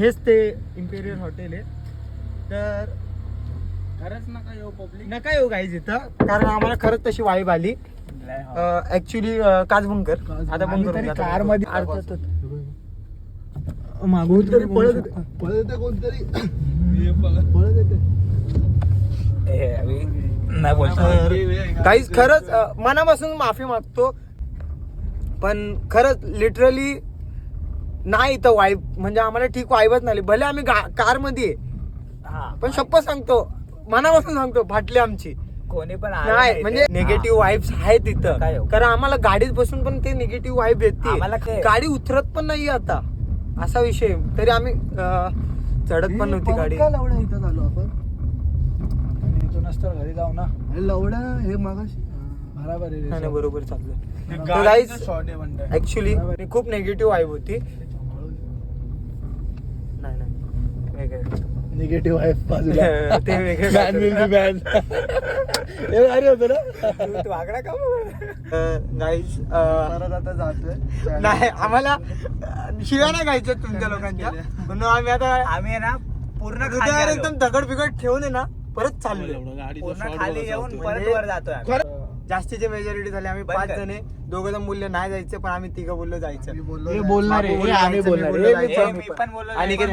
हेच ते imperial hotel आहे. तर खरंच नका येऊ पब्लिक. नका येऊ गाईज इथं, कारण आम्हाला खरंच तशी वाईब आली. ऍक्च्युली काजबंकर आता बंद करून कार मध्ये मागून तरी पळत होते. कोणतरी नाही बोलतो. काहीच खरंच मनापासून माफी मागतो, पण खरंच लिटरली नाही इथं वाईब, म्हणजे आम्हाला ठीक वाईबच नाही. भले आम्ही कार मध्ये पण शप्पथ सांगतो, मनापासून सांगतो, फाटली आमची. कोणी पण नाही म्हणजे निगेटिव्ह वाईब्स आहेत काय तिथं, हो? कारण आम्हाला गाडीत बसून पण ते निगेटिव्ह वाईब आम्हाला येते. काय? गाडी उतरत पण नाही आता, असा विषय. तरी आम्ही चढत पण नव्हती गाडी. लवड्या इथं झालो आपण. इथूनच तर घरी जाऊ ना. लवड्या हे मागाशी बरोबर आहे. नाही नाही, बरोबर चाललंय. शॉर्ट आहे म्हणताय. ऍक्च्युली खूप निगेटिव्ह वाईब होती. नाही नाही वेगळं. निगेटिव्ह आहे बाजूला. ते वेगळं बॅन विल बी बॅन. हे भारी होतं ना. तू आकडा का गाईज परत आता जातोय. नाही आम्हाला शिव्या नाही गायच्या तुमच्या लोकांच्या, म्हणून आम्ही आता आम्ही आहे ना पूर्ण हृदयावर एकदम दगड बिगड ठेवून आहे ना परत चाललोय. पूर्ण खाली येऊन परत वर जातोय आम्ही. जास्तीचे मेजॉरिटी झाले. आम्ही बंद 5 कर. जण आहे. दोघं जण बोलले नाही जायचं, पण आम्ही 3 बोललो जायचं. हे बोलणार आहे, हे आम्ही बोलणार आहे. हे मी पण बोललो. अनिकेत